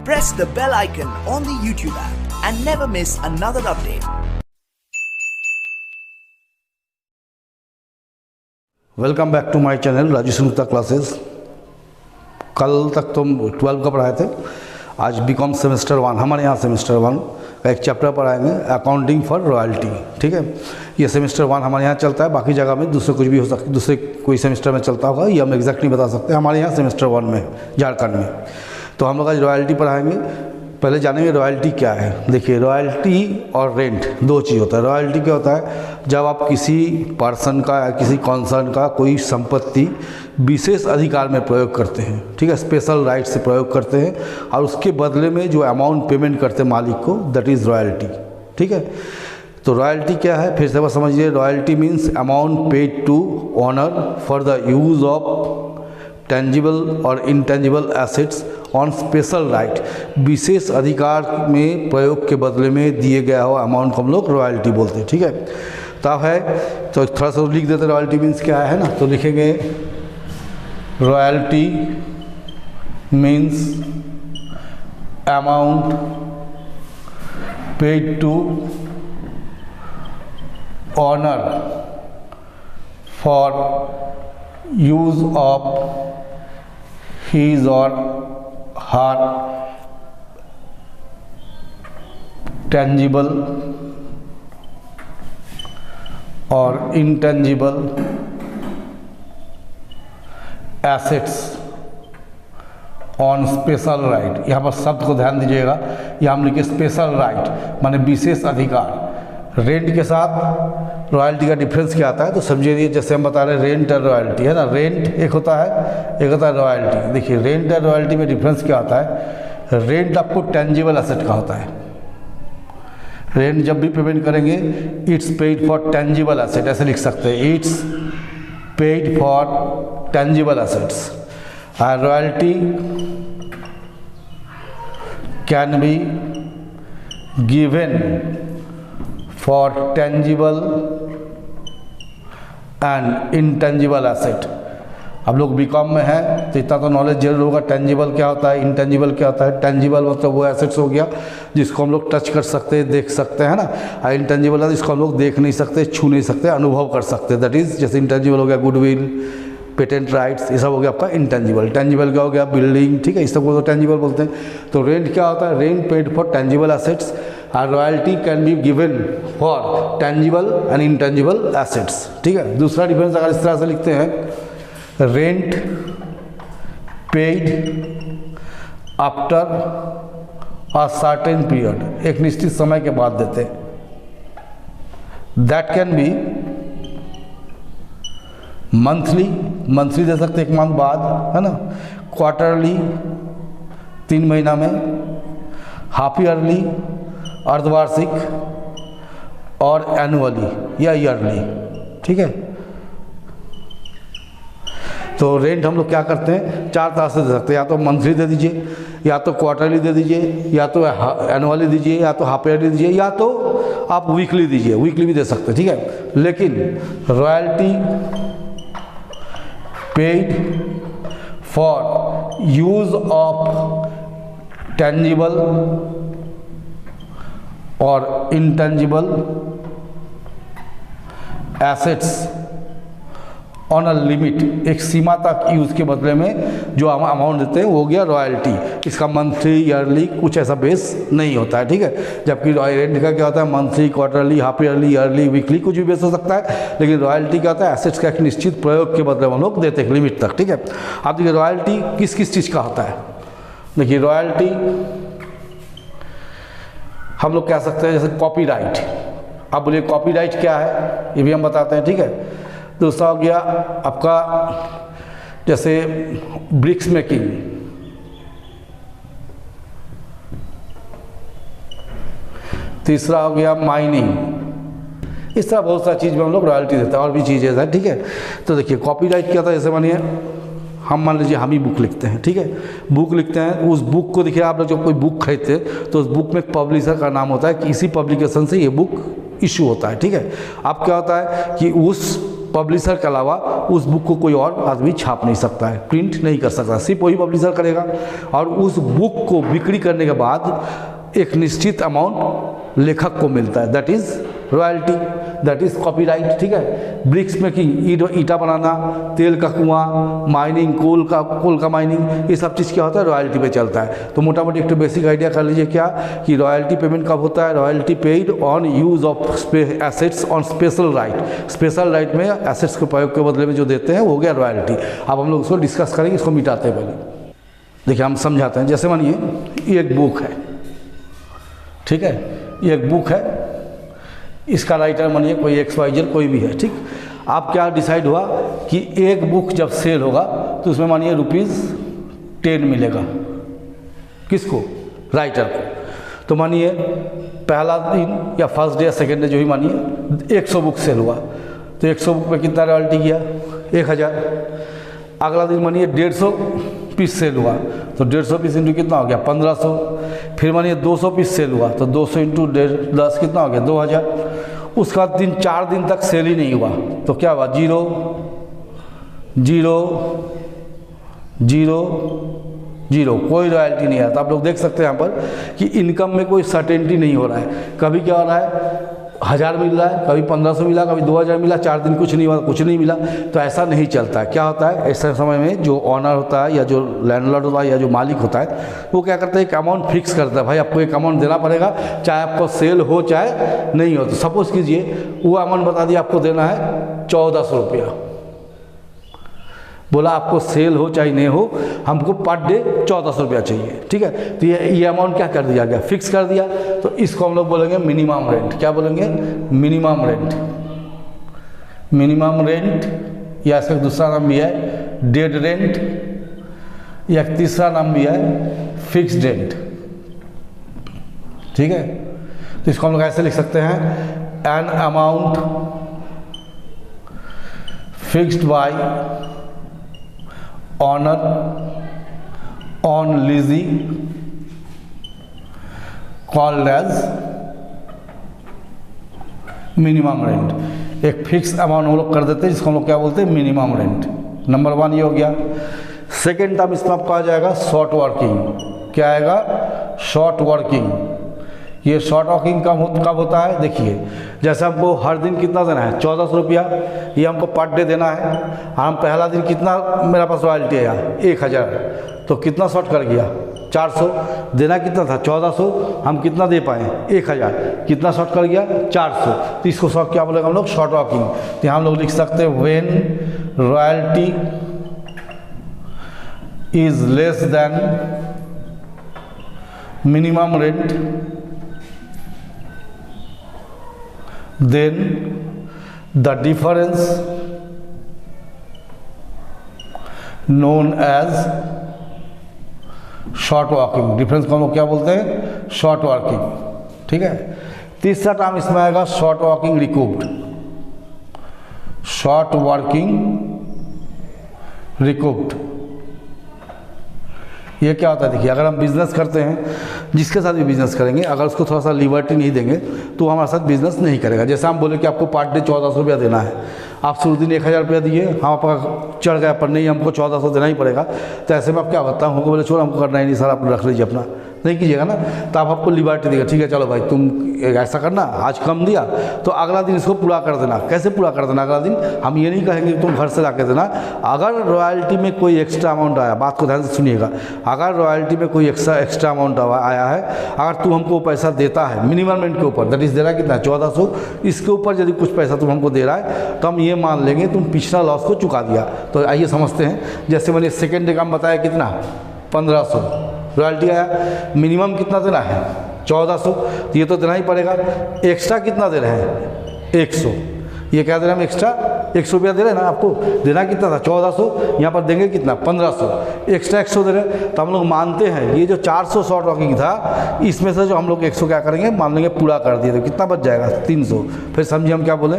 press the bell icon on the YouTube app and never miss another update. Welcome back to my channel Raju Sunuta classes. कल तक तो 12 का पढ़ाए थे, आज बीकॉम सेमेस्टर 1 हमारे यहाँ सेमेस्टर 1 का एक चैप्टर पढ़ाएंगे, अकाउंटिंग फॉर रॉयल्टी। ठीक है, ये सेमेस्टर 1 हमारे यहाँ चलता है, बाकी जगह में दूसरे कुछ भी हो सकता है, दूसरे कोई सेमेस्टर में चलता होगा, ये हम एग्जैक्ट नहीं बता सकते। हमारे यहाँ सेमेस्टर 1 में झारखंड में तो हम लोग आज रॉयल्टी पढ़ाएंगे। पहले जानेंगे रॉयल्टी क्या है। देखिए, रॉयल्टी और रेंट दो चीज़ होता है। रॉयल्टी क्या होता है, जब आप किसी पर्सन का या किसी कॉन्सर्न का कोई संपत्ति विशेष अधिकार में प्रयोग करते हैं, ठीक है, स्पेशल राइट से प्रयोग करते हैं और उसके बदले में जो अमाउंट पेमेंट करते हैं मालिक को, दैट इज़ रॉयल्टी। ठीक है, तो रॉयल्टी क्या है, फिर से बस समझिए। Royalty means amount paid to owner for the use of tangible और intangible assets on special right, विशेष अधिकार में प्रयोग के बदले में दिए गया हो अमाउंट को हम लोग रॉयल्टी बोलते हैं। ठीक है, तो अब है तो थोड़ा सा लिख देते रॉयल्टी मीन्स क्या है ना, तो लिखेंगे royalty means amount paid to owner for use of his or her tangible और intangible assets on special right। यहाँ पर शब्द को ध्यान दीजिएगा, यहाँ हम लिखे स्पेशल राइट माने विशेष अधिकार। रेंट के साथ रॉयल्टी का डिफरेंस क्या आता है, तो समझिए जैसे हम बता रहे हैं रेंट और रॉयल्टी है ना। रेंट एक होता है, एक होता है रॉयल्टी। देखिए, रेंट और रॉयल्टी में डिफरेंस क्या होता है, रेंट आपको टेंजिबल एसेट का होता है। रेंट जब भी पेमेंट करेंगे, it's paid for tangible asset, ऐसे लिख सकते हैं, it's paid for tangible assets. और royalty can be given for tangible and intangible asset. अब लोग बीकॉम में हैं तो इतना तो नॉलेज जरूर होगा, टेंजिबल क्या होता है, इनटेंजिबल क्या होता है। टेंजिबल मतलब वो एसेट्स हो गया जिसको हम लोग टच कर सकते हैं, देख सकते हैं ना, और इनटेंजिबल है जिसको हम लोग देख नहीं सकते, छू नहीं सकते, अनुभव कर सकते। दैट इज़ जैसे इंटेंजिबल हो गया गुडविल, पेटेंट राइट्स, ये सब हो गया आपका इंटेंजिबल। टेंजिबल क्या हो गया, बिल्डिंग, ठीक है, इस सबको तो टेंजिबल बोलते हैं। तो रेंट क्या होता है, rent paid for tangible assets और royalty can be given for tangible and intangible assets. ठीक है, दूसरा डिफरेंस अगर इस तरह से लिखते हैं, rent paid after a certain period, एक निश्चित समय के बाद देते हैं। That can be monthly, monthly दे सकते एक मंथ बाद, है ना, क्वार्टरली 3 महीना में, हाफ ईयरली अर्धवार्षिक और एनुअली या ईयरली। ठीक है, तो रेंट हम लोग क्या करते हैं, 4 तरह से दे सकते हैं, या तो मंथली दे दीजिए, या तो क्वार्टरली दे दीजिए, या तो एनुअली दीजिए, या तो हाफ ईयरली दीजिए, या तो आप वीकली दीजिए, वीकली भी दे सकते हैं। ठीक है, लेकिन royalty paid for use of tangible और intangible assets on a limit, एक सीमा तक यूज़ के बदले में जो अमाउंट देते हैं वो हो गया रॉयल्टी। इसका मंथली ईयरली कुछ ऐसा बेस नहीं होता है। ठीक है, जबकि रेंट का क्या होता है, monthly, quarterly, half yearly, yearly, weekly, कुछ भी बेस हो सकता है। लेकिन रॉयल्टी क्या होता है, एसेट्स का एक निश्चित प्रयोग के बदले में हम लोग देते हैं लिमिट तक। ठीक है, आप देखिए रॉयल्टी किस किस चीज़ का होता है। देखिए, रॉयल्टी हम लोग कह सकते हैं जैसे कॉपीराइट। आप बोलिए कॉपीराइट क्या है, ये भी हम बताते हैं। ठीक है, दूसरा हो गया आपका जैसे ब्रिक्स मेकिंग, तीसरा हो गया माइनिंग। इस तरह बहुत सारी चीज़ में हम लोग रॉयल्टी देते हैं, और भी चीज़ें हैं। ठीक है, तो देखिए कॉपीराइट क्या था, जैसे मानिए हम मान लीजिए हम ही बुक लिखते हैं, ठीक है, बुक लिखते हैं, उस बुक को देखिए आप लोग जब कोई बुक खरीदते हैं तो उस बुक में एक पब्लिशर का नाम होता है कि इसी पब्लिकेशन से ये बुक इशू होता है, ठीक है। अब क्या होता है कि उस पब्लिशर के अलावा उस बुक को कोई और आदमी छाप नहीं सकता है, प्रिंट नहीं कर सकता, सिर्फ वही पब्लिशर करेगा। और उस बुक को बिक्री करने के बाद एक निश्चित अमाउंट लेखक को मिलता है, that is royalty, that is copyright. ठीक है, ब्रिक्स मेकिंग, ईटा बनाना, तेल का कुआं, माइनिंग, कोल का माइनिंग, ये सब चीज़ क्या होता है, रॉयल्टी पे चलता है। तो मोटा मोटी एक तो बेसिक आइडिया कर लीजिए क्या कि रॉयल्टी पेमेंट कब होता है, royalty paid on use of assets on special right. Special right में एसेट्स के प्रयोग के बदले में जो देते हैं वो हो गया रॉयल्टी। अब हम लोग उसको डिस्कस करेंगे, इसको मिटाते हैं पहले। देखिए हम समझाते हैं। जैसे मानिए ये एक बुक है, ठीक है, ये एक बुक है, इसका राइटर मानिए कोई XYZ कोई भी है। ठीक, आप क्या डिसाइड हुआ कि एक बुक जब सेल होगा तो उसमें मानिए ₹10 मिलेगा, किसको, राइटर को। तो मानिए पहला दिन या फर्स्ट डे या सेकेंड डे जो ही मानिए 100 बुक सेल हुआ, तो 100 बुक पे कितना रॉयल्टी गया, 1000। अगला दिन मानिए 150 पीस सेल हुआ, तो 150 पीस इंटू कितना हो गया, 1500। फिर मानिए 200 पीस सेल हुआ, तो 200 इंटू 10 कितना हो गया, 2000। उसका दिन 4 दिन तक सेल ही नहीं हुआ, तो क्या हुआ, 0 0 0 0, कोई रॉयल्टी नहीं आता। आप लोग देख सकते हैं यहाँ पर कि इनकम में कोई सर्टेनिटी नहीं हो रहा है। कभी क्या हो रहा है, 1000 मिल रहा है, कभी 1500 मिला, कभी 2000 मिला, 4 दिन कुछ नहीं हुआ, कुछ नहीं मिला। तो ऐसा नहीं चलता है। क्या होता है ऐसे समय में, जो ऑनर होता है या जो लैंडलॉर्ड होता है या जो मालिक होता है, वो क्या करता है, एक अमाउंट फिक्स करता है, भाई आपको एक अमाउंट देना पड़ेगा, चाहे आपको सेल हो चाहे नहीं हो। तो सपोज कीजिए वो अमाउंट बता दिया आपको देना है 1400 रुपया, बोला आपको सेल हो चाहे नहीं हो, हमको पर डे 1400 रुपया चाहिए। ठीक है, तो ये अमाउंट क्या कर दिया गया, फिक्स कर दिया। तो इसको हम लोग बोलेंगे मिनिमम रेंट। क्या बोलेंगे, मिनिमम रेंट। मिनिमम रेंट, या इसका दूसरा नाम भी है डेड रेंट, या तीसरा नाम भी है फिक्स्ड रेंट। ठीक है, तो इसको हम लोग ऐसे लिख सकते हैं, an amount fixed by owner on lessee called as minimum rent. एक फिक्स अमाउंट हम लोग कर देते हैं जिसको हम लोग क्या बोलते हैं, मिनिमम रेंट। नंबर 1 ये हो गया। सेकेंड टर्म इसमें आपका आ जाएगा शॉर्ट वर्किंग। क्या आएगा, शॉर्ट वर्किंग। ये शॉर्ट वर्किंग कब होता है, देखिए जैसे हमको हर दिन कितना देना है, 1400 रुपया, ये हमको पर डे देना है। हम पहला दिन कितना मेरा पास रॉयल्टी है, 1000, तो कितना शॉर्ट कर गया, 400। देना कितना था, 1400, हम कितना दे पाए, 1000, कितना शॉर्ट कर गया, 400। तो इसको शॉर्ट क्या बोलेगा हम लोग, शॉर्ट वर्किंग। तो यहाँ हम लोग लिख सकते हैं, when royalty is less than minimum rent, then the difference known as short working। Difference को हम लोग क्या बोलते हैं, शॉर्ट वर्किंग। ठीक है, तीसरा टर्म इसमें आएगा short working recouped. Short working recouped, ये क्या होता है, देखिए अगर हम बिज़नेस करते हैं, जिसके साथ भी बिज़नेस करेंगे, अगर उसको थोड़ा सा लिबर्टी नहीं देंगे तो हमारे साथ बिज़नेस नहीं करेगा। जैसे हम बोले कि आपको पर डे 1400 रुपया देना है, आप शुरू दिन 1000 रुपया दिए, हम आपका चढ़ गया पर नहीं, हमको 1400 देना ही पड़ेगा। तो ऐसे में आप क्या बताऊँ, हमको बोले छोड़ हमको करना ही नहीं सर, आप रख लीजिए अपना, नहीं कीजिएगा ना, तो आप आपको लिबर्टी देगा, ठीक है चलो भाई तुम ऐसा करना, आज कम दिया तो अगला दिन इसको पूरा कर देना। कैसे पूरा कर देना अगला दिन, हम ये नहीं कहेंगे कि तुम घर से ला के देना। अगर रॉयल्टी में कोई एक्स्ट्रा अमाउंट आया, बात को ध्यान से सुनिएगा, अगर रॉयल्टी में कोई एक्स्ट्रा अमाउंट आया है, अगर तू हमको पैसा देता है मिनिमम रेंट के ऊपर, दैट इज़ दे रहा है कितना, 1400, इसके ऊपर यदि कुछ पैसा तुम हमको दे रहा है तो हम ये मान लेंगे तुम पिछला लॉस को चुका दिया। तो आइए समझते हैं। जैसे मैंने सेकेंड डे का बताया कितना, 1500 रॉयल्टी आया, मिनिमम कितना देना है, 1400, तो ये तो देना ही पड़ेगा। एक्स्ट्रा कितना दे रहे हैं, 100, ये क्या दे रहे हैं हम एक्स्ट्रा, 100 रुपया दे रहे हैं ना, आपको देना कितना था, 1400, यहाँ पर देंगे कितना, 1500, एक्स्ट्रा 100 दे रहे हैं। तो हम लोग मानते हैं ये जो 400 शॉर्ट वर्किंग था, इसमें से जो हम लोग 100 क्या करेंगे, मान लेंगे पूरा कर दिए, तो कितना बच जाएगा, 300। फिर समझिए हम क्या बोले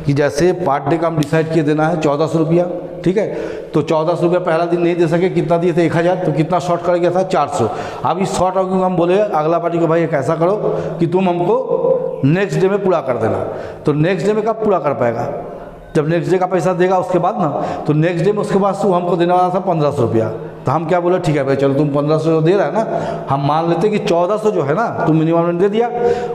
कि जैसे पर डे का हम डिसाइड किए देना है 1400 रुपया, ठीक है, तो 1400 रुपया पहला दिन नहीं दे सके, कितना दिए थे, 1000, तो कितना शॉर्ट कर गया था, 400। अब इस शॉर्ट वर्किंग हम बोले अगला पार्टी को, भाई एक ऐसा करो कि तुम हमको नेक्स्ट डे में पूरा कर देना। तो नेक्स्ट डे में कब पूरा कर पाएगा, जब नेक्स्ट डे का पैसा देगा उसके बाद ना, तो नेक्स्ट डे में उसके बाद तू हमको देने वाला था 1500 रुपया। तो हम क्या बोले, ठीक है भाई चलो तुम 1500 दे रहा है ना, हम मान लेते कि 1400 जो है ना तुम मिनिमम रेंट दे दिया,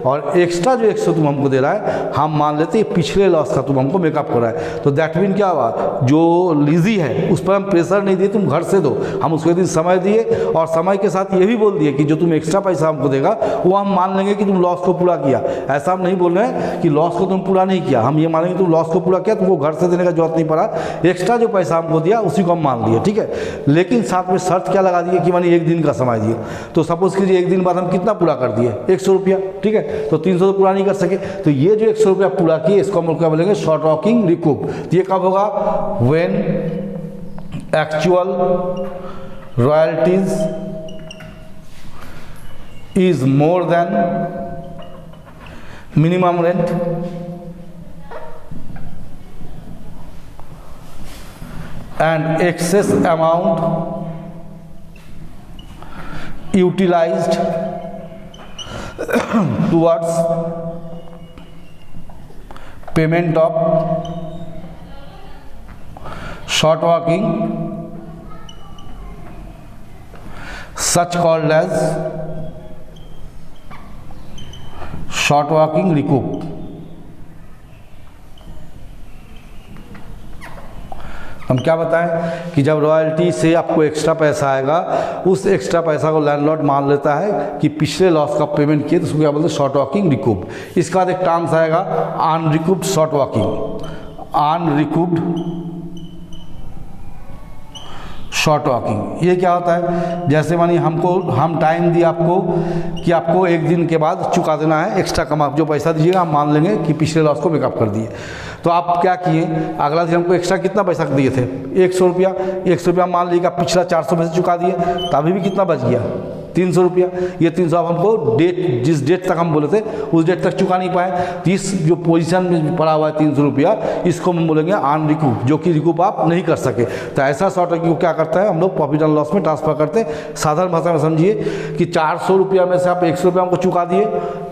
और एक्स्ट्रा जो 100 तुम हमको दे रहा है हम मान लेते पिछले लॉस का तुम हमको मेकअप कर रहा है। तो दैट मीन क्या हुआ, जो लीजी है उस पर हम प्रेशर नहीं दिए, तुम घर से दो, हम उसको एक दिन समय दिए, और समय के साथ ये भी बोल दिए कि जो तुम एक्स्ट्रा पैसा हमको देगा वो हम मान लेंगे कि तुम लॉस को पूरा किया। ऐसा हम नहीं बोल रहे हैं कि लॉस को तुम पूरा नहीं किया, हम ये मानेंगे तुम लॉस को पूरा किया, तुमको घर से देने का जरूरत नहीं पड़ा, एक्स्ट्रा जो पैसा हमको दिया उसी को हम मान लिए, ठीक है। लेकिन साथ में शर्त क्या लगा दिए कि मानी एक दिन का समय दिए, तो सपोज कीजिए एक दिन बाद हम कितना पूरा कर दिए, 100 रुपया, ठीक है, तो 300 तो पूरा नहीं कर सके, तो ये जो 100 रुपया पूरा किए इसको हम क्या बोलेंगे, शॉर्ट वॉकिंग रिकूप। ये कब होगा, when actual royalties is more than minimum rent and excess amount utilized towards payment of short working, such called as short working recoup। हम क्या बताएं कि जब रॉयल्टी से आपको एक्स्ट्रा पैसा आएगा, उस एक्स्ट्रा पैसा को लैंडलॉर्ड मान लेता है कि पिछले लॉस का पेमेंट किए, तो उसको क्या बोलते हैं, शॉर्ट वॉकिंग रिकूप। इसके बाद एक टर्म्स आएगा अनरिकूप्ड शॉर्ट वॉकिंग, अनरिकूप्ड शॉर्ट वॉकिंग। ये क्या होता है, जैसे मानिए हम टाइम दिए आपको कि आपको एक दिन के बाद चुका देना है, एक्स्ट्रा कमा जो पैसा दीजिएगा हम मान लेंगे कि पिछले लॉस को मेकअप कर दिए। तो आप क्या किए, अगला दिन हमको एक्स्ट्रा कितना पैसा दिए थे, 100 रुपया, 100 रुपया मान लीजिएगा पिछला 400 में से चुका दिए, तो अभी भी कितना बच गया, 300 रुपया। ये 300 अब हमको जिस डेट तक हम बोले थे उस डेट तक चुका नहीं पाए, तो इस जो पोजीशन में पड़ा हुआ है 300 रुपया, इसको हम बोलेंगे अनरिकूप, जो कि रिकूप आप नहीं कर सके। तो ऐसा शॉर्ट वॉकिंग को क्या करता है, हम लोग प्रॉफिट एंड लॉस में ट्रांसफर करते हैं। साधारण भाषा में समझिए कि 400 रुपया में से आप 100 रुपया हमको चुका दिए,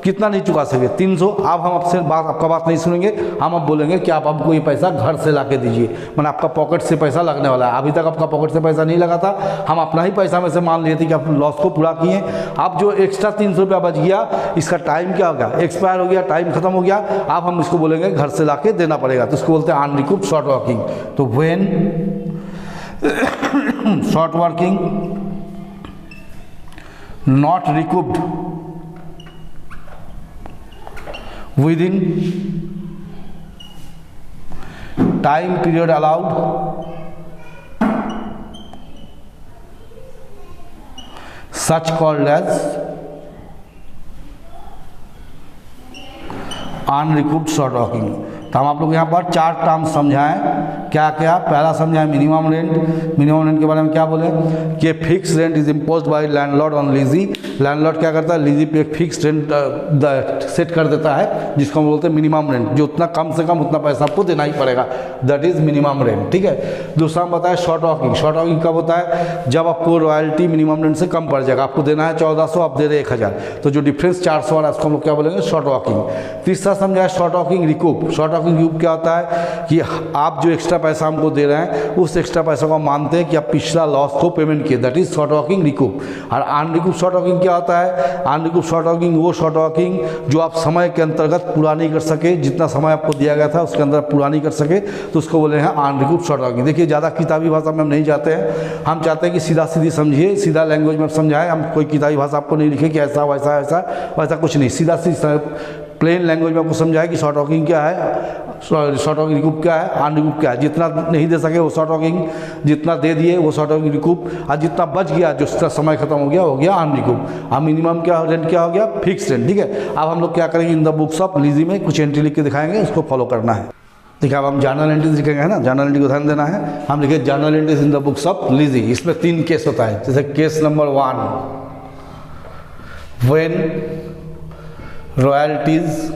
कितना नहीं चुका सके, 300। अब हम आपसे आपका बात नहीं सुनेंगे, हम अब बोलेंगे कि आप हमको ये पैसा घर से ला के दीजिए, मैंने आपका पॉकेट से पैसा लगने वाला है। अभी तक आपका पॉकेट से पैसा नहीं लगा था, हम अपना ही पैसा में से मान लिए थे कि आप लॉस को पूरा किए। अब जो एक्स्ट्रा 300 रुपया बच गया, इसका टाइम क्या हो गया, एक्सपायर हो गया, टाइम खत्म हो गया, अब हम इसको बोलेंगे घर से ला के देना पड़ेगा, तो इसको बोलते हैं अनरिकूप्ड शॉर्ट वॉकिंग। तो when short working not recouped within time period allowed, such called as unrecouped short working. तो हम आप लोग यहाँ पर 4 टर्म समझाएं, क्या क्या। पहला समझाएं मिनिमम रेंट। मिनिमम रेंट के बारे में क्या बोले कि fix rent is imposed by landlord on lessee. Landlord क्या करता है, लीजी पे एक फिक्स रेंट सेट कर देता है, जिसको हम बोलते हैं मिनिमम रेंट, जो उतना कम से कम उतना पैसा आपको देना ही पड़ेगा, दैट इज मिनिमम रेंट, ठीक है। दूसरा हम बताया शॉर्ट वॉकिंग। शॉर्ट वॉकिंग कब होता है, जब आपको रॉयल्टी मिनिमम रेंट से कम पड़ जाएगा, आपको देना है 1400, आप दे रहे 1000, तो जो डिफरेंस 400 वाला उसको हम लोग क्या बोलेंगे, शॉर्ट वॉकिंग। तीसरा समझाया short working recoup. Short working recoup क्या होता है कि आप जो एक्स्ट्रा पैसा हमको दे रहे हैं, उस एक्स्ट्रा पैसा को मानते हैं कि आप पिछला लॉस को पेमेंट किए, that is short working recoup. और अनरिकूप शॉर्ट वॉकिंग क्या होता है, अनरिकूप शॉर्ट वॉकिंग वो शॉर्ट वॉकिंग जो आप समय के अंतर्गत पूरा नहीं कर सके, जितना समय आपको दिया गया था उसके अंदर पूरा नहीं कर सके, तो उसको बोले हैं अनरिकूप शॉर्ट वॉकिंग। देखिए ज़्यादा किताबी भाषा में हम नहीं जाते हैं, हम चाहते हैं कि सीधा सीधी समझिए, सीधा लैंग्वेज में समझाएं। हम कोई किताबी भाषा आपको नहीं लिखे कि ऐसा वैसा ऐसा वैसा कुछ नहीं, सीधा सीधा प्लेन लैंग्वेज में आपको समझाए कि शॉर्ट वॉकिंग क्या है, शॉर्ट वॉकिंग रिकूप क्या है, अनरिकूप क्या है। जितना नहीं दे सके वो शॉर्ट वॉकिंग, जितना दे दिए वो शॉर्ट वॉकिंग रिकूप, और जितना बच गया जो उसका समय खत्म हो गया अनरिकूप। अब मिनिमम क्या रेंट क्या हो गया, फिक्स रेंट, ठीक है। अब हम लोग क्या करेंगे, इन द बुक्स ऑफ लीजी में कुछ एंट्री लिख के दिखाएंगे, उसको फॉलो करना है। देखिए अब हम जर्नल एंट्रीज लिखेंगे, है ना, जर्नल एंट्री को ध्यान देना है। हम लिखे journal entries in the books of lessee. इसमें 3 केस होता है, जैसे case number 1, when royalties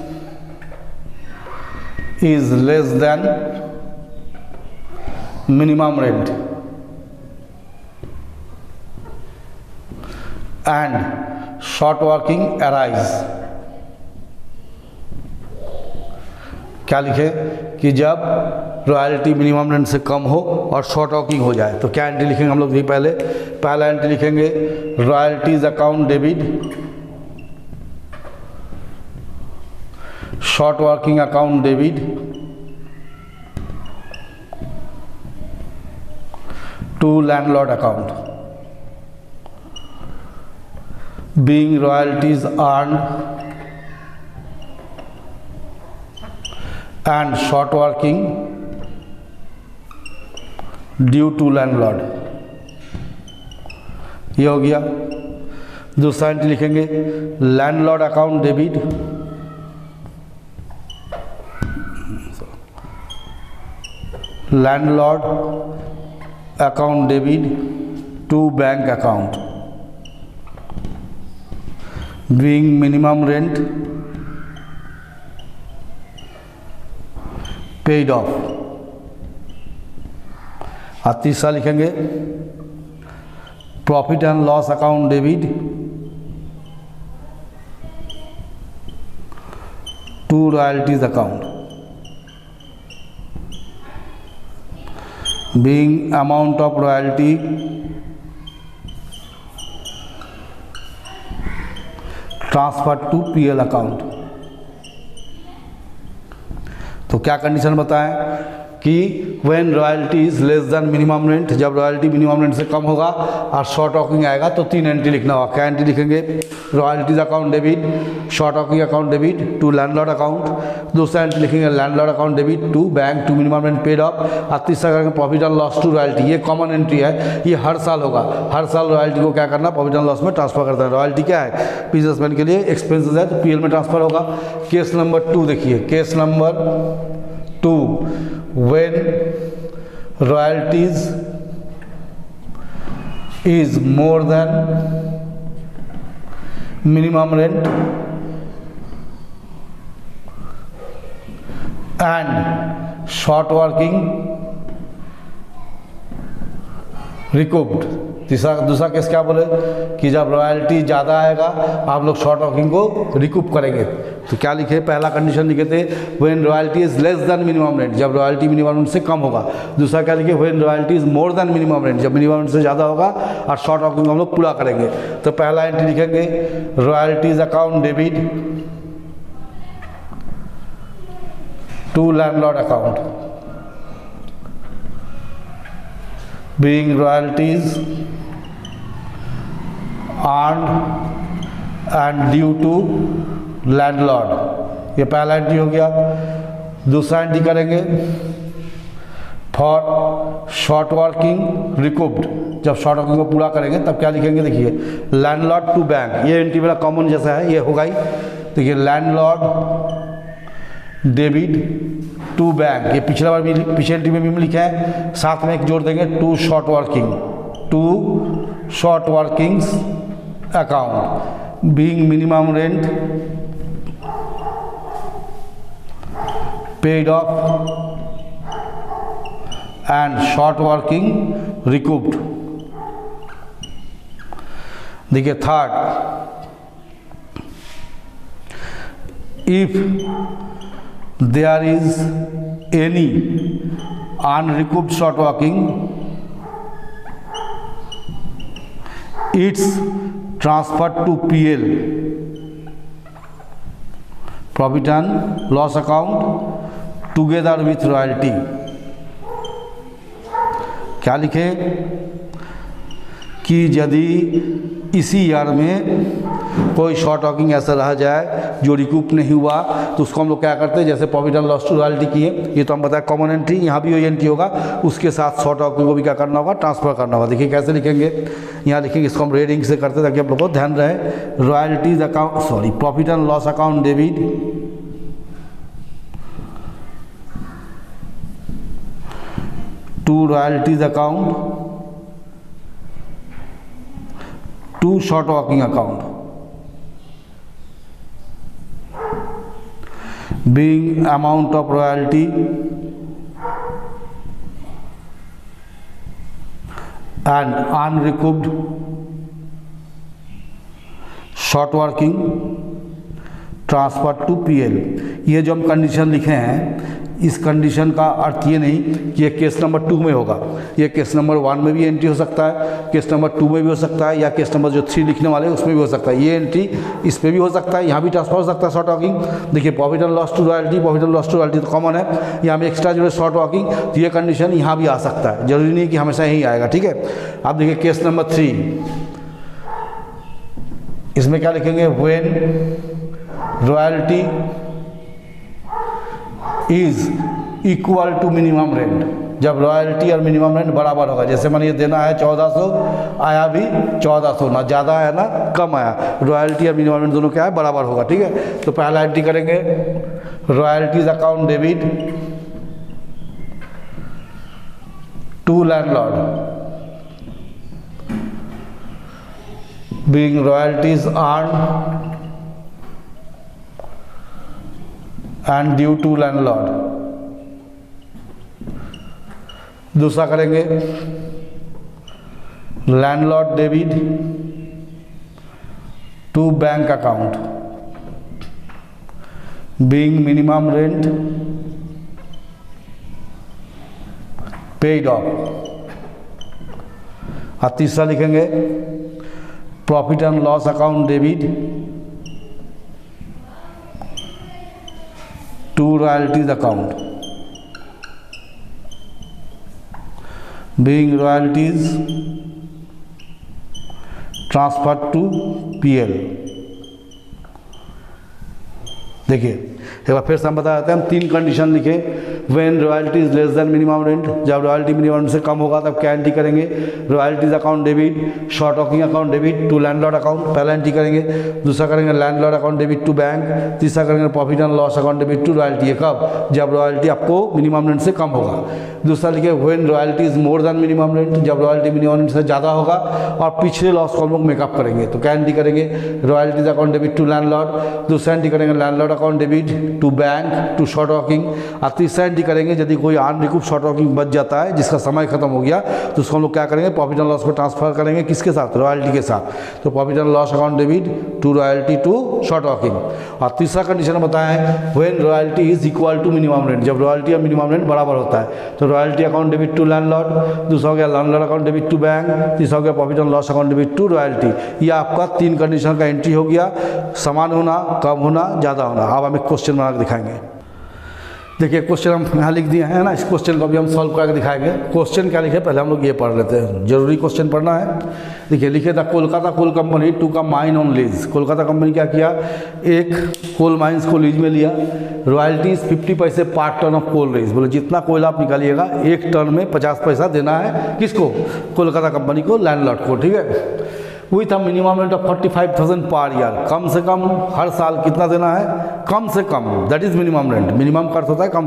is less than minimum rent and short working arise। क्या लिखे कि जब रॉयल्टी मिनिमम रेंट से कम हो और शॉर्ट वर्किंग हो जाए। तो क्या एंट्री लिखेंगे हम लोग? पहला एंट्री लिखेंगे royalties account debit, short working account debit to landlord account, being royalties earned and short working due to landlord। ये हो गया। दूसरा एंट्री लिखेंगे landlord account debit, landlord account debit to bank account, being minimum rent paid off। और तीसरा लिखेंगे profit and loss account debit to royalties account, being amount of royalty transfer to PL account. तो क्या condition बताएं कि when royalty is less than minimum rent, जब royalty minimum rent से कम होगा और शॉर्ट वर्किंग आएगा तो 3 एंट्री लिखना होगा। क्या एंट्री लिखेंगे? Royalties account debit, short working account debit to landlord account. दूसरा एंट्री लिखेंगे landlord account debit to bank to minimum rent paid off. और तीसरा करेंगे profit and loss to royalty. ये कॉमन एंट्री है, ये हर साल होगा। हर साल रॉयल्टी को क्या करना? प्रॉफिट एंड लॉस में ट्रांसफर करता है। रॉयल्टी क्या है? बिजनेसमैन के लिए एक्सपेंसेस है तो पीएल में ट्रांसफर होगा। केस नंबर 2 देखिए, case number 2, when royalties is more than minimum rent and short working recouped। दूसरा केस क्या बोले कि जब रॉयल्टी ज़्यादा आएगा आप लोग शॉर्ट वर्किंग को रिकूप करेंगे। तो क्या लिखे? पहला कंडीशन लिखे थे when royalty is less than minimum rent, जब रॉयल्टी मिनिमम रेंट से कम होगा। दूसरा क्या लिखे? When royalty is more than minimum rent, जब मिनिमम रेंट से ज़्यादा होगा और शॉर्ट वर्किंग हम लोग पूरा करेंगे। तो पहला एंट्री लिखेंगे royalties account debit to landlord account, being royalties earned and due to landlord। ये पहला एंट्री हो गया। दूसरा एंट्री करेंगे फॉर शॉर्ट वर्किंग रिकूप्ड, जब शॉर्ट वर्किंग को पूरा करेंगे तब क्या लिखेंगे? देखिए लैंडलॉर्ड टू बैंक, ये एंट्री मेरा कॉमन जैसा है, ये होगा ही। देखिए लैंडलॉर्ड डेबिट टू बैंक, ये पिछला बार भी पिछले एंट्री में भी लिखा है। साथ में एक जोड़ देंगे to short workings account, being minimum rent paid off and short working recouped. देखिए third, if there is any unrecouped short working, it's transferred to PL, profit and loss account together with royalty। क्या लिखे कि यदि इसी year में कोई short working ऐसा रह जाए जो रिकूप नहीं हुआ तो उसको हम लोग क्या करते हैं? जैसे profit and loss to royalty किए, ये तो हम बताए कॉमन एंट्री, यहाँ भी वही एंट्री होगा। उसके साथ शॉर्ट वर्किंग को भी क्या करना होगा? ट्रांसफर करना होगा। देखिए कैसे लिखेंगे, यहाँ लिखेंगे, इसको हम रेडिंग से करते ताकि आप लोग को ध्यान रहे। Royalties account profit and loss account debit to royalties account to short working account, being amount of royalty and unrecouped short working transfer to PL. ये जो हम कंडीशन लिखे हैं इस कंडीशन का अर्थ ये नहीं कि ये केस नंबर 2 में होगा, ये केस नंबर 1 में भी एंट्री हो सकता है, केस नंबर 2 में भी हो सकता है, या केस नंबर जो 3 लिखने वाले हैं उसमें भी हो सकता है। ये एंट्री इस पर भी हो सकता है, यहाँ भी ट्रांसफर हो सकता है शॉर्ट वॉकिंग। देखिए profit and loss to royalty, profit and loss to royalty तो कॉमन है, यहाँ में एक्स्ट्रा जो है शॉर्ट वॉकिंग, तो ये कंडीशन यहाँ भी आ सकता है, जरूरी नहीं कि हमेशा यही आएगा। ठीक है, अब देखिए केस नंबर 3, इसमें क्या लिखेंगे, when royalty is equal to minimum rent, जब रॉयल्टी और मिनिमम रेंट बराबर होगा। जैसे मैंने ये देना है 1400, आया भी 1400, ना ज़्यादा आया ना कम आया, रॉयल्टी और मिनिमम रेंट दोनों क्या है, बराबर होगा। ठीक है, तो पहला एंट्री करेंगे, royalties account debit to landlord, being royalties earned and due to landlord. दूसरा करेंगे landlord debit to bank account, being minimum rent paid off. और तीसरा लिखेंगे profit and loss account debit to royalties account, being royalties transferred to PL। देखिए एक बार फिर से हम बता देते हैं, हम 3 कंडीशन लिखे, when royalty is less than minimum rent, जब रॉयल्टी मिनिमम रेंट से कम होगा तब क्या एंट्री करेंगे, royalties account debit, short walking account debit to landlord account, पहला एंट्री करेंगे। दूसरा करेंगे landlord account debit to bank. तीसरा करेंगे profit and loss account debit to royalty. कब, जब रॉयल्टी आपको मिनिमम रेंट से कम होगा। दूसरा लिखे when royalty is more than minimum rent, जब रॉयल्टी मिनिमम रेंट से ज़्यादा होगा, और पिछले लॉस को हम लोग मेकअप करेंगे। तो क्या एंट्री करेंगे, royalties account debit to landlord, दूसरा एंट्री करेंगे landlord account debit to bank to short walking, और तीसरा एंट्री करेंगे यदि कोई अनरिकूप शॉर्ट वॉकिंग बच जाता है जिसका समय खत्म हो गया तो उसको हम लोग क्या करेंगे, प्रॉफिट एंड लॉस को ट्रांसफर करेंगे किसके साथ, रॉयल्टी के साथ। तो profit and loss account debit to royalty to short walking. और तीसरा कंडीशन बताया है when royalty is equal to minimum rent, जब रॉयल्टी और मिनिमम रेंट बराबर होता है। तो royalty account debit to landlord, दूसरा हो गया landlord account debit to bank, तीसरा हो गया profit and loss account debit to royalty. ये आपका 3 कंडीशन का एंट्री हो गया, समान होना, कम होना, ज़्यादा होना। अब हम एक क्वेश्चन बना के दिखाएंगे। देखिए क्वेश्चन हम यहाँ लिख दिए हैं ना, इस क्वेश्चन को भी हम सॉल्व करके दिखाएंगे। क्वेश्चन क्या लिखे पहले हम लोग ये पढ़ लेते हैं, जरूरी क्वेश्चन पढ़ना है। देखिए लिखे था कोलकाता कोल कंपनी टू का mine on lease. Kolkata company क्या किया, एक कोल माइंस को लीज में लिया, रॉयल्टीज 50 पैसे पर टन ऑफ कोल लीज, बोले जितना कोयला आप निकालिएगा 1 टन में 50 पैसा देना है किसको, कोलकाता कंपनी को, लैंडलॉर्ड को। ठीक है, with a minimum rent of 45,000 per year, कम से कम हर साल कितना देना है, कम से कम, that is minimum rent. Minimum का अर्थ होता है कम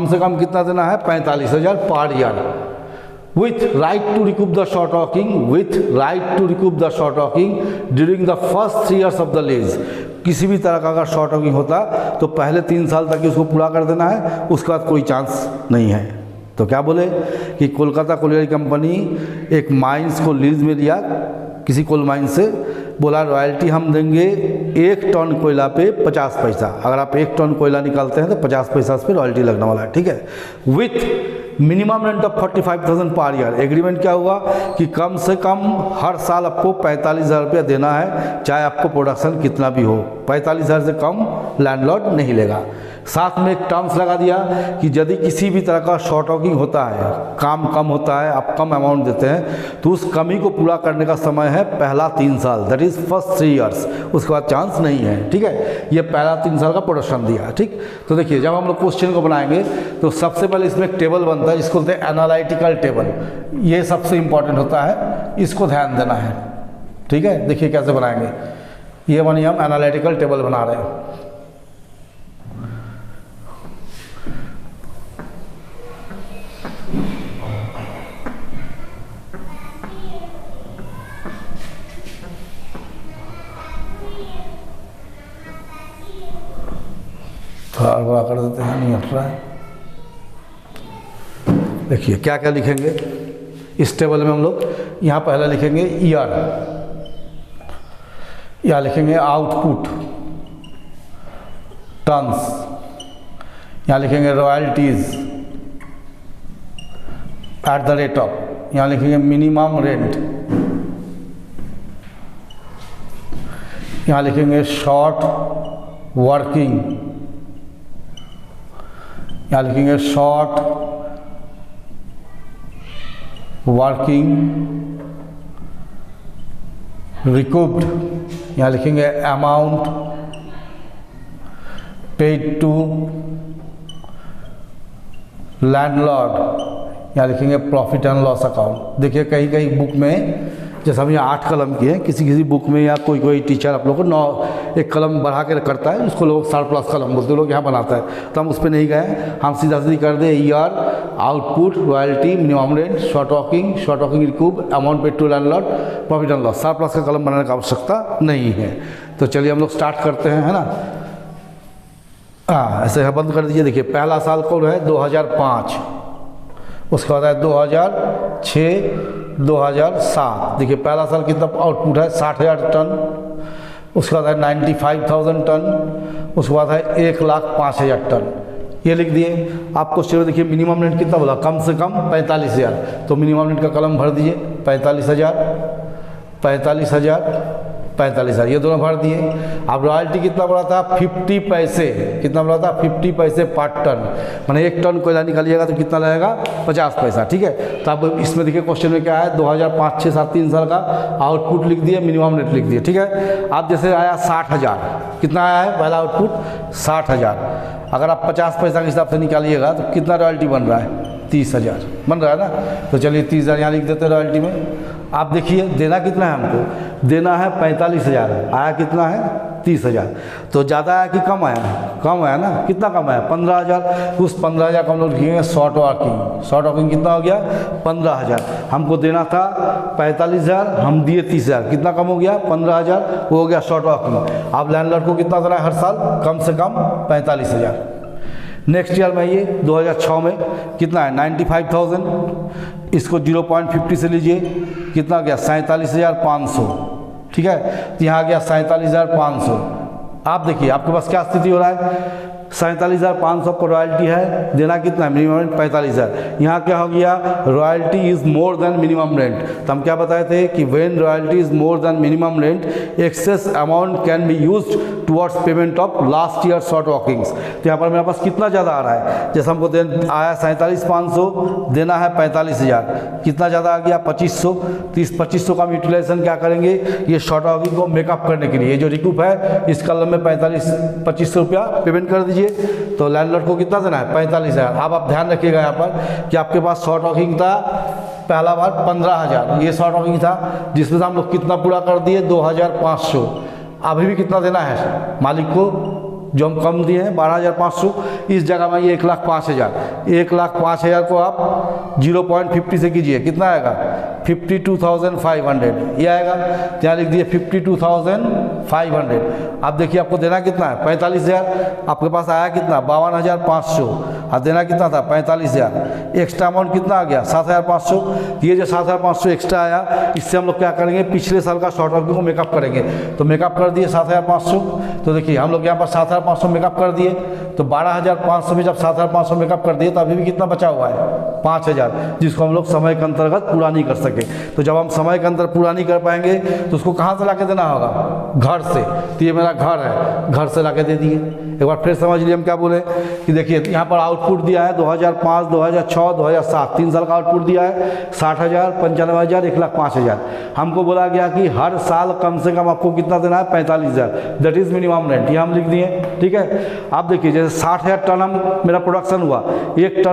से कम कितना देना है, 45,000 per year. With right to recoup the short walking, with right to recoup the short walking during the first 3 years of the lease. किसी भी तरह का अगर शॉर्ट वॉकिंग होता तो पहले 3 साल तक उसको पूरा कर देना है, उसके बाद कोई चांस नहीं है। तो क्या बोले कि कोलकाता कोलियरी कंपनी एक माइंस को लीज में लिया किसी कोल माइन से, बोला रॉयल्टी हम देंगे 1 टन कोयला पे 50 पैसा। अगर आप 1 टन कोयला निकालते हैं तो 50 पैसा उस पर रॉयल्टी लगने वाला है। ठीक है, with minimum rent of 45,000 per year. Agreement क्या हुआ कि कम से कम हर साल आपको 45,000 रुपया देना है, चाहे आपको प्रोडक्शन कितना भी हो, 45,000 से कम लैंडलॉर्ड नहीं लेगा। साथ में एक टर्म्स लगा दिया कि यदि किसी भी तरह का शॉर्ट वॉकिंग होता है, काम कम होता है, आप कम अमाउंट देते हैं, तो उस कमी को पूरा करने का समय है पहला 3 साल, दैट इज़ फर्स्ट 3 ईयर्स, उसके बाद चांस नहीं है। ठीक है, ये पहला 3 साल का प्रोडक्शन दिया। ठीक, तो देखिए जब हम लोग क्वेश्चन को बनाएंगे तो सबसे पहले इसमें एक टेबल बनता है जिसको बोलते हैं एनालिटिकल टेबल। ये सबसे इंपॉर्टेंट होता है, इसको ध्यान देना है। ठीक है, देखिए कैसे बनाएंगे, ये बनी हम एनालिटिकल टेबल बना रहे हैं। थोड़ा बड़ा कर देते हैं, नहीं हट रहा है। देखिए क्या क्या लिखेंगे इस टेबल में हम लोग, यहाँ पहला लिखेंगे ईयर, यहाँ लिखेंगे आउटपुट टन्स, यहाँ लिखेंगे royalties at the rate of, यहाँ लिखेंगे मिनिमम रेंट, यहाँ लिखेंगे शॉर्ट वर्किंग, यहाँ लिखेंगे शॉर्ट वर्किंग रिकूप्ड, यहाँ लिखेंगे अमाउंट पेड टू लैंडलॉर्ड, यहाँ लिखेंगे प्रॉफिट एंड लॉस अकाउंट। देखिए कहीं कहीं बुक में, जैसे हम यहाँ 8 कलम किए हैं, किसी किसी बुक में या कोई टीचर आप लोग को 9 एक कलम बढ़ा के करता है, उसको लोग सरप्लस कलम बोलते हैं, लोग यहाँ बनाता है, तो हम उस पर नहीं गए, हम सीधा सीधी कर दे year, output, royalty, minimum rent, short working recoup, amount paid to landlord, profit and loss. Surplus का कलम बनाने की आवश्यकता नहीं है। तो चलिए हम लोग स्टार्ट करते हैं, है ना। हाँ, ऐसे बंद कर दीजिए। देखिए पहला साल कौन है 2005, उसके बाद है 2006, 2007। देखिए पहला साल कितना आउटपुट है 60,000 टन, उसके बाद है 95,000 टन, उसके बाद है 1,05,000 टन। ये लिख दिए। आप क्वेश्चन में देखिए मिनिमम रेंट कितना बोला, कम से कम 45,000, तो मिनिमम रेंट का कलम भर दीजिए 45,000, 45,000, 45,000, ये दोनों भर दिए। अब रॉयल्टी कितना बढ़ा था 50 पैसे, कितना बढ़ा था 50 पैसे पर टन, मैंने 1 टन कोयला निकालिएगा तो कितना लगेगा 50 पैसा, ठीक है। तो अब इसमें देखिए क्वेश्चन में क्या है 2005, 6, 7, 3 साल का आउटपुट लिख दिए, मिनिमम रेट लिख दिए, ठीक है। अब जैसे आया 60,000, कितना आया है पहला आउटपुट 60,000, अगर आप 50 पैसा के हिसाब से निकालिएगा तो कितना रॉयल्टी बन रहा है 30,000 बन रहा है ना। तो चलिए 30,000 यहाँ लिख देते हैं रॉयल्टी में। आप देखिए देना कितना है हमको, देना है 45,000, आया कितना है 30,000। तो ज़्यादा आया कि कम आया, कम आया ना, कितना कम आया 15,000। उस 15,000 का हम लोग लिखेंगे शॉर्ट वर्किंग कितना हो गया 15,000, हमको देना था 45,000, हम दिए 30,000, कितना कम हो गया 15,000, वो हो गया शॉर्ट वर्किंग। अब लैंडलॉर्ड को कितना देना है हर साल, कम से कम 45,000। नेक्स्ट ईयर में ये 2006 में कितना है 95,000, इसको 0.50 से लीजिए, कितना गया 47,500, ठीक है। तो यहाँ गया 47,500। आप देखिए आपके पास क्या स्थिति हो रहा है, 47,500 को रॉयल्टी है, देना कितना है मिनिमम रेंट 45,000। यहाँ क्या हो गया royalty is more than minimum rent, तो हम क्या बताए थे कि when royalty is more than minimum rent excess amount can be used towards payment of last year short workings. तो यहाँ पर मेरे पास कितना ज़्यादा आ रहा है, जैसे हमको आया 47,500, देना है 45,000, कितना ज़्यादा आ गया 2,500। तो इस 2,500 का हम यूटिलाइजेशन क्या करेंगे, ये शॉर्ट वर्किंग को मेकअप करने के लिए जो रिकूप है इस कलम में 2,500 रुपया पेमेंट कर दीजिए। तो लैंडलॉर्ड को कितना देना है 45,000। अब आप ध्यान रखिएगा यहाँ पर कि आपके पास शॉर्ट वर्किंग था पहला बार 15,000, ये शॉर्ट वर्किंग था जिसमें से हम लोग कितना पूरा कर दिए 2,500। अभी भी कितना देना है मालिक को, जो हम कम दिए हैं 12,500, इस जगह में ये 1,05,000, 1,05,000 को आप 0.50 से कीजिए, कितना आएगा 52,500, ये आएगा। यहाँ लिख दिए 52,500। अब देखिए आपको देना कितना है 45,000, आपके पास आया कितना 52,500, और देना कितना था 45,000। एक्स्ट्रा अमाउंट कितना आ गया 7,500। ये जो 7,500 एक्स्ट्रा आया, इससे हम लोग क्या करेंगे पिछले साल का शॉर्ट वर्किंग को मेकअप करेंगे। तो मेकअप कर दिए 7,500। तो देखिए हम लोग यहाँ पर 7,500 मेकअप कर दिए, तो 12,500 में जब 7,500 मेकअप कर दिए तो अभी भी कितना बचा हुआ है 5,000, जिसको हम लोग समय के अंतर्गत पूरा नहीं कर सके। तो जब हम समय के अंदर पूरा नहीं कर पाएंगे तो उसको कहाँ से ला के देना होगा, घर से। तो ये मेरा घर है, घर से ला के दे दिए। एक बार फिर समझ लिए हम क्या बोले कि देखिए यहाँ पर आउटपुट दिया है 2005, 2006, 2007, 3 साल का आउटपुट दिया है 60,000, 95,000, 1,05,000। हमको बोला गया कि हर साल कम से कम आपको कितना देना है 45,000, दैट इज़ मिनिमम रेंट, ये हम लिख दिए, ठीक है। आप देखिए जैसे 60,000 टन मेरा प्रोडक्शन हुआ, 1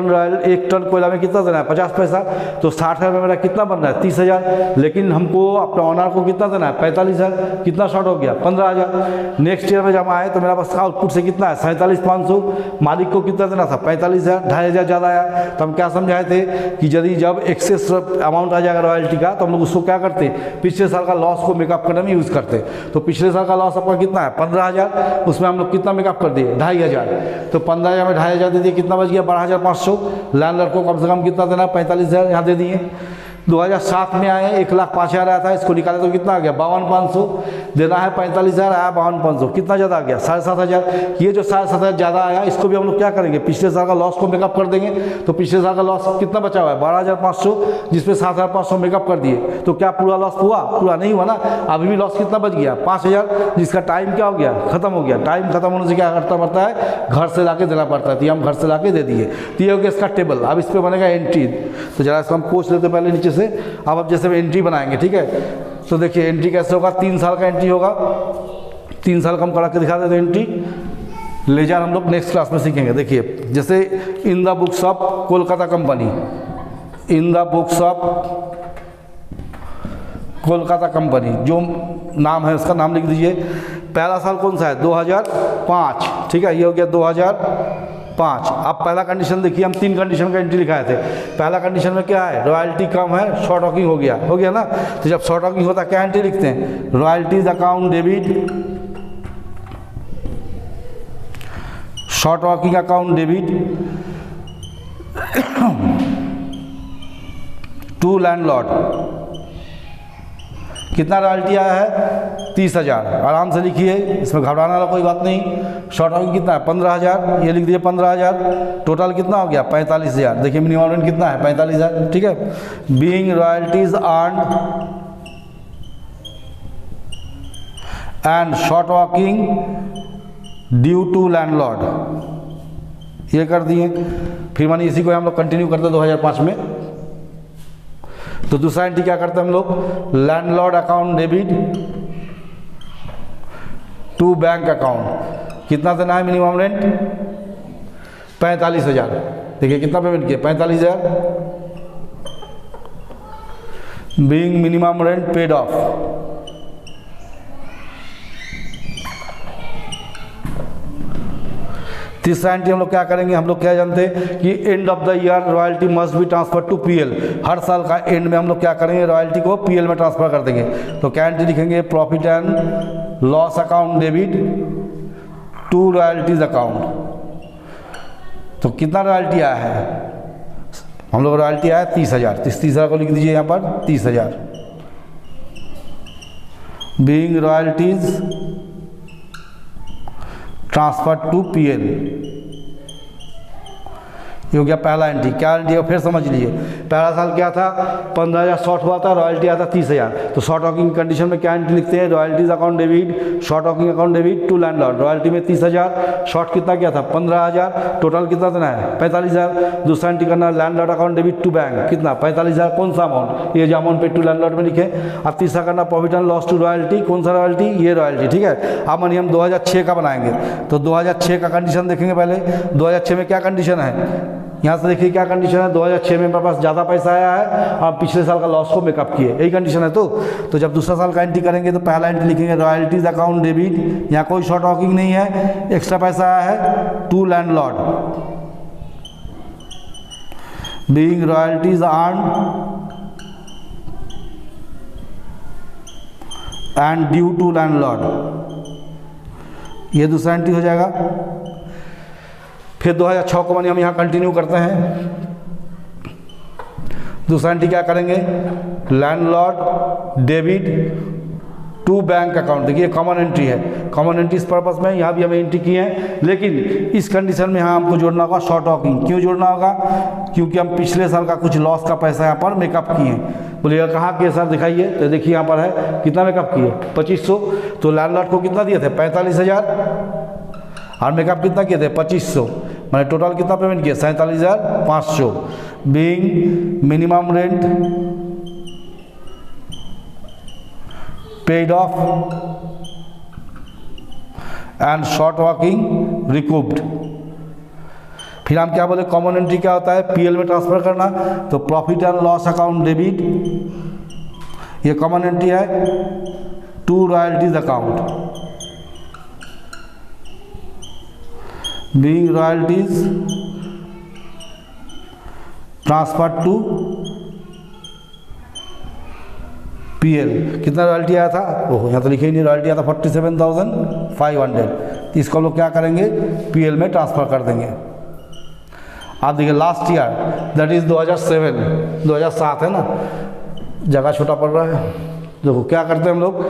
टन कोयला में कितना देना है 50 पैसा, तो 60,000 में मेरा कितना बन रहा है 30,000। लेकिन हमको अपने ऑनर को कितना देना है 45,000, कितना शॉर्ट हो गया 15,000। नेक्स्ट ईयर में जब आए तो मेरा पास आउटपुट से कितना है 47,500, मालिक को कितना देना था 45,000, 2,500 ज़्यादा आया। तो हम क्या समझाए थे कि यदि जब एक्सेस अमाउंट आ जाएगा रॉयल्टी का तो हम लोग उसको क्या करते, पिछले साल का लॉस को मेकअप करने में यूज़ करते। तो पिछले साल का लॉस आपका कितना है 15,000, उसमें हम लोग कितना मेकअप कर दिए 2,500। तो 15,000 में 2,500 दे दिए, कितना बच गया 12,500। लैंडलॉर्ड को कम से कम कितना देना 45,000 यहाँ दे दिए। 2007 में आए 1,05,000 आया था, इसको निकाले तो कितना आ गया 52,500, देना है 45,000, आया 52,500, कितना ज़्यादा आ गया 7,500। ये जो 7,500 ज़्यादा आया इसको भी हम लोग क्या करेंगे, पिछले साल का लॉस को मेकअप कर देंगे। तो पिछले साल का लॉस कितना बचा हुआ है 12,500, जिसमें 7,500 मेकअप कर दिए, तो क्या पूरा लॉस हुआ? पूरा नहीं हुआ ना। अभी भी लॉस कितना बच गया 5,000, जिसका टाइम क्या हो गया, खत्म हो गया। टाइम खत्म होने से क्या करता पड़ता है, घर से ला देना पड़ता है। तो हम घर से ला दे दिए। तो ये हो गया इसका टेबल। अब इस पर बनेगा एंट्री। तो जरा इसको हम पोस्ट लेते पहले नीचे से। अब जैसे एंट्री बनाएंगे, ठीक है। तो देखिए एंट्री कैसे होगा, 3 साल का एंट्री होगा। 3 साल का हम करा के दिखा देते हैं एंट्री। लेजर हम लोग नेक्स्ट क्लास में सीखेंगे। देखिए जैसे इन the books of Kolkata company, in the books of Kolkata company, जो नाम है उसका नाम लिख दीजिए। पहला साल कौन सा है 2005, ठीक है। ये हो गया 2005। अब पहला कंडीशन देखिए, हम 3 कंडीशन का एंट्री लिखाए थे। पहला कंडीशन में क्या है, रॉयल्टी कम है, शॉर्ट टॉकिंग हो गया ना। तो जब शॉर्ट टॉकिंग होता है क्या एंट्री लिखते हैं, royalties account debit, short talking account debit to landlord. कितना रॉयल्टी आया है 30,000, आराम से लिखिए, इसमें घबराने वाला कोई बात नहीं। शॉर्ट टॉकिंग कितना है 15,000, ये लिख दीजिए 15,000। टोटल कितना हो गया 45,000। देखिए मिनिमम रेंट कितना है 45,000, ठीक है। Being royalties earned and short talking due to landlord, ये कर दिए। फिर मानिए इसी को हम लोग कंटिन्यू करते 2005 में। तो दूसरा एंट्री क्या करते हैं हम लोग, landlord account debit to bank account. कितना देना है मिनिमम रेंट 45,000। देखिए कितना पेमेंट किया 45,000। Being minimum rent paid of. तीसरा एंट्री हम लोग क्या करेंगे, हम लोग क्या जानते हैं कि end of the year royalty must be transfer to PL. हर साल का एंड में हम लोग क्या करेंगे, रॉयल्टी को पीएल में ट्रांसफर कर देंगे। तो क्या एंट्री लिखेंगे, profit and loss account debit to royalties account. तो कितना रॉयल्टी आया है, हम लोग रॉयल्टी आया 30,000। 30,000 को लिख दीजिए यहाँ पर 30,000। Being royalties transfer to PL, ये हो गया पहला एंट्री। क्या एंट्री है फिर समझ लीजिए। पहला साल क्या था 15,000 शॉर्ट हुआ था, रॉयल्टी आया था 30,000। तो शॉर्ट टॉकिंग कंडीशन में क्या एंट्री लिखते हैं, royalties account debit, short talking account debit to landlord. Royalty में 30,000, शॉर्ट कितना क्या था 15,000, टोटल कितना देना है 45,000। दूसरा एंट्री करना है landlord account debit to bank, कितना 45,000। कौन सा अमाउंट, ये जो अमाउंट पे टू लैंडलॉर्ड में लिखे। अब तीसरा करना profit and loss to royalty, कौन सा रॉयल्टी, ये रॉयल्टी, ठीक है। अब मानिए हम 2006 का बनाएंगे। तो 2006 का कंडीशन देखेंगे पहले। 2006 में क्या कंडीशन है, यहाँ से देखिए क्या कंडीशन है। 2006 में मेरे पास ज़्यादा पैसा आया है और पिछले साल का लॉस को मेकअप किए, यही कंडीशन है। तो जब दूसरा साल का एंट्री करेंगे तो पहला एंट्री लिखेंगे रॉयल्टीज अकाउंट डेबिट, यहाँ कोई शॉर्ट टॉकिंग नहीं है, एक्स्ट्रा पैसा आया है to landlord. Being royalties earned and due to landlord, ये दूसरा एंट्री हो जाएगा। फिर 2006 को मानिए हम यहाँ कंटिन्यू करते हैं। दूसरा एंट्री क्या करेंगे, landlord debit to bank account. देखिए कॉमन एंट्री है, कॉमन एंट्री इस पर्पस में यहाँ भी हमें एंट्री की है। लेकिन इस कंडीशन में यहाँ हमको जोड़ना होगा शॉर्ट टॉकिंग। क्यों जोड़ना होगा, क्योंकि हम पिछले साल का कुछ लॉस का पैसा यहाँ पर मेकअप किए हैं। बोलिएगा कहाँ किए सर दिखाइए, तो देखिए यहाँ पर है कितना मेकअप किए 2,500। तो लैंडलॉर्ड को कितना दिए थे 45,000 और मेकअप कितना किए थे 2,500, मैंने टोटल कितना पेमेंट किया 47,500। Being minimum rent paid off and short working recouped. फिर हम क्या बोले, कॉमन एंट्री क्या होता है, पीएल में ट्रांसफर करना। तो profit and loss account debit, ये कॉमन एंट्री है to royalties account. Being royalties transfer to PL. कितना रॉयल्टी आया था, ओह यहाँ तो लिखे ही नहीं, रॉयल्टी आया था 47,500। इसको हम लोग क्या करेंगे, पीएल में ट्रांसफ़र कर देंगे। आप देखिए लास्ट ईयर दैट इज़ 2007 है ना, जगह छोटा पड़ रहा है। देखो क्या करते हैं हम लोग,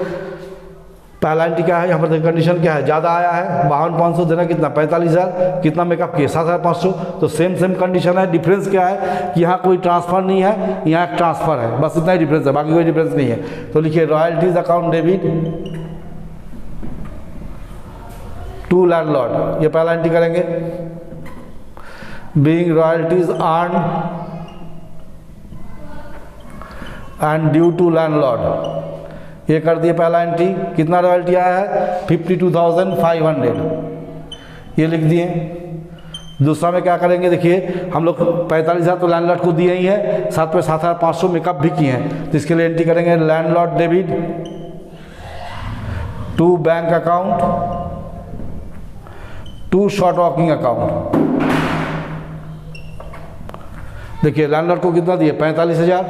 पहला एंट्री क्या है, यहाँ पर देखो कंडीशन क्या है, ज़्यादा आया है 52,500 देना कितना 45,000, कितना मेकअप किए 7,500। तो सेम कंडीशन है। डिफरेंस क्या है कि यहाँ कोई ट्रांसफ़र नहीं है, यहाँ एक ट्रांसफ़र है, बस इतना ही डिफरेंस है, बाकी कोई डिफरेंस नहीं है। तो लिखिए royalties account debit to landlord, ये पहला एंट्री करेंगे। Being royalties earn and due to landlord, ये कर दिए पहला एंट्री। कितना रॉयल्टी आया है 52,500, ये लिख दिए। दूसरा में क्या करेंगे, देखिए हम लोग 45,000 तो लैंडलॉर्ड को दिए ही है, साथ में 7,500 मेकअप भी किए हैं। तो इसके लिए एंट्री करेंगे landlord debit to bank account to short walking account. देखिए लैंडलॉर्ड को कितना दिए 45,000,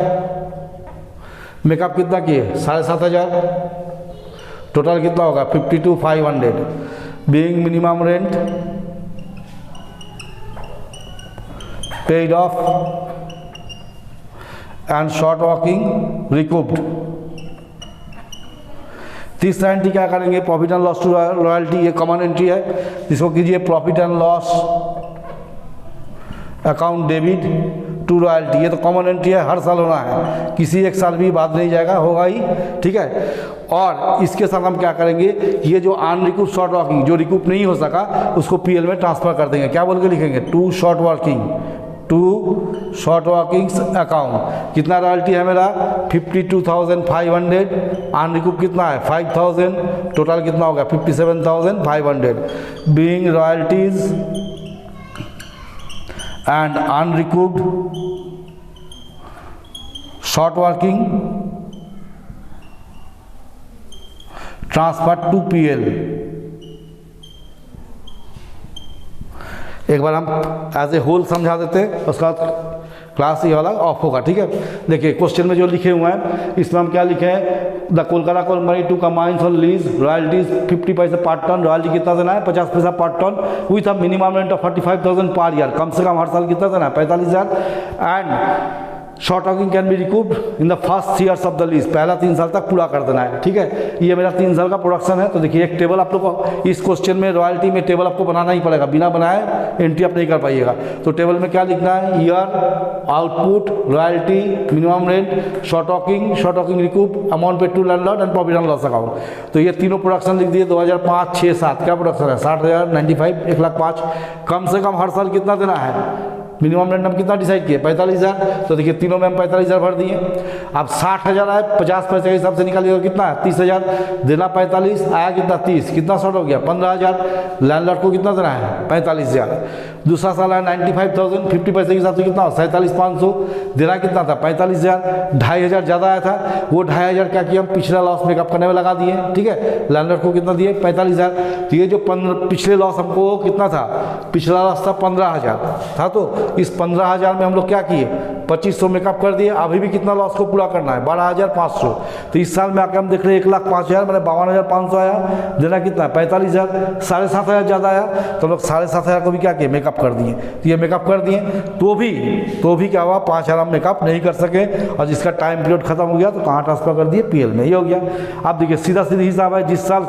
मेकअप कितना किए 7,500, टोटल कितना होगा 52,500। Being minimum rent paid off and short walking recouped. तीसरा एंट्री क्या करेंगे, profit and loss to royalty, ये कॉमन एंट्री है, इसको कीजिए profit and loss account debit to royalty. ये तो कॉमन एंट्री है, हर साल होना है, किसी एक साल भी बाद नहीं जाएगा, होगा ही, ठीक है। और इसके साथ हम क्या करेंगे, ये जो अनरिकूप शॉर्ट वॉकिंग जो रिकूप नहीं हो सका उसको पीएल में ट्रांसफर कर देंगे। क्या बोल के लिखेंगे, टू शॉर्ट वॉकिंग्स अकाउंट। कितना रॉयल्टी है मेरा 52,500, अनरिकूप कितना है 5,000, टोटल कितना होगा 57,500। Being royalties and unrecouped short working transfer to PL। एक बार हम एज ए होल समझा देते हैं, उसका क्लास ये वाला ऑफ होगा, ठीक है। देखिए क्वेश्चन में जो लिखे हुए हैं इसमें हम क्या लिखे हैं, the Kolkata coal money to कमाइंस ऑन लीज रॉयल्टीज 50 पैसे पर टन, रॉयल्टी कितना देना है 50 पैसा per ton, with a minimum rent of 45,000 per year, कम से कम हर साल कितना देना है 45,000। And short walking can be recouped in the first 3 years of the lease, पहला 3 साल तक पूरा कर देना है, ठीक है। ये मेरा 3 साल का प्रोडक्शन है। तो देखिए एक टेबल आप लोग को इस क्वेश्चन में रॉयल्टी में टेबल आपको बनाना ही पड़ेगा, बिना बनाए एंट्री आप नहीं कर पाइएगा। तो टेबल में क्या लिखना है, year, output, royalty, minimum rent, short working recoup, amount pay to landlord and profit and loss account. तो ये तीनों प्रोडक्शन लिख दिए 2005, 6, 7 क्या प्रोडक्शन है 60,000, 95, 1,05,000। कम से कम हर साल कितना देना है, मिनिमम रेंट हम कितना डिसाइड किए 45,000। तो देखिए तीनों में हम 45,000 भर दिए। अब 60,000 आए, 50 पैसे के हिसाब से निकालिएगा कितना है 30,000, देना 45, आया कितना 30, कितना शॉर्ट हो गया 15,000, लैंडलॉर्ड को कितना देना है 45,000। दूसरा साल आया 95,000, 50 पैसे के हिसाब से कितना 47,500, देना कितना था 45,000, 2,500 ज़्यादा आया था, वो 2,500 क्या किया हम पिछला लॉस मेकअप करने में लगा दिए, ठीक है। लैंडलॉर्ड को कितना दिए 45,000। तो ये जो पिछले लॉस हमको कितना था, पिछला लॉस था 15,000 था, तो इस 15,000 में हम लोग क्या किए 2,500 मेकअप कर दिए। अभी भी कितना लॉस को पूरा करना है 12,500। तो इस साल में आकर हम देख रहे हैं 1,05,000 मैंने 52,500 आया, देना कितना 45,000, 7,500 ज़्यादा आया, तो लोग 7,500 को भी क्या किए मेकअप कर दिए। तो ये मेकअप कर दिए तो भी क्या हुआ 5,000 हम मेकअप नहीं कर सके, और जिसका टाइम पीरियड खत्म हो गया तो कहाँ ट्रांसफर कर दिए पीएल में, ये हो गया। आप देखिए सीधा हिसाब है, जिस साल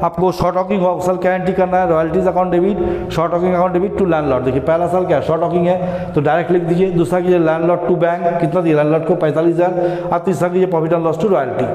आपको शॉर्ट वॉकिंग हो उस साल क्या एंट्री करना है, royalties account debit, short walking account debit to landlord. देखिए पहला साल क्या शॉर्ट वॉकिंग है तो डायरेक्ट लिख दीजिए, दूसरा कीजिए लैंडलॉर्ड टू बैंक, कितना दिया लैंडलॉर्ड को 45,000, और तीसरा कीजिए profit and loss to royalty.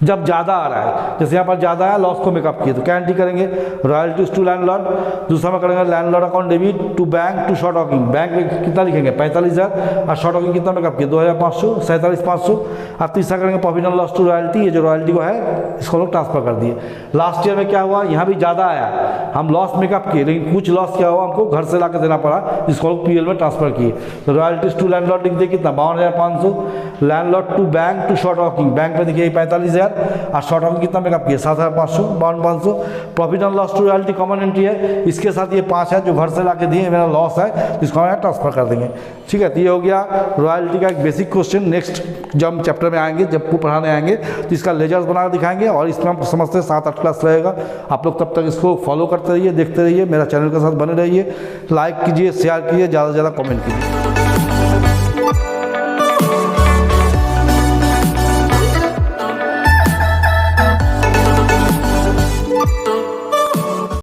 जब ज़्यादा आ रहा है, जैसे यहाँ पर ज़्यादा है लॉस को मेकअप किए तो क्या एंट्री करेंगे रॉयल्टीज टू लैंडलॉर्ड, दूसरा में करेंगे landlord account debit to bank to short walking, bank में कितना लिखेंगे 45,000, और शॉर्ट वॉकिंग कितना मेकअप किए 2,500, 47,500, और तीसरा करेंगे profit and loss to royalty, ये जो रॉयल्टी को है इसको लोग ट्रांसफर कर दिए। लास्ट ईयर में क्या हुआ, यहाँ भी ज़्यादा आया, हम लॉस मेकअप किए, लेकिन कुछ लॉस क्या हुआ हमको घर से ला देना पड़ा, जिसको लोग पीएल में ट्रांसफर किए। तो रॉयल्टीज टू लैंडलॉर्ड लिख दिए कितना 52,500, landlord to bank to short walking, bank में देखिए 45,000, और शॉर्ट कितना मेकअप किया 7,500, 52,500। Profit and loss to royalty common entry है, इसके साथ ये 5 है जो घर से ला के दिए, मेरा लॉस है जिसको हम ट्रांसफर कर देंगे, ठीक है। तो ये हो गया रॉयल्टी का एक बेसिक क्वेश्चन। नेक्स्ट जब हम चैप्टर में आएंगे, जब पढ़ाने आएंगे तो इसका लेजर्स बना कर दिखाएंगे, और इसमें हम समझते हैं 7-8 क्लास रहेगा। आप लोग तब तक इसको फॉलो करते रहिए, देखते रहिए, मेरा चैनल के साथ बने रहिए, लाइक कीजिए, शेयर कीजिए, ज़्यादा से ज़्यादा कमेंट कीजिए।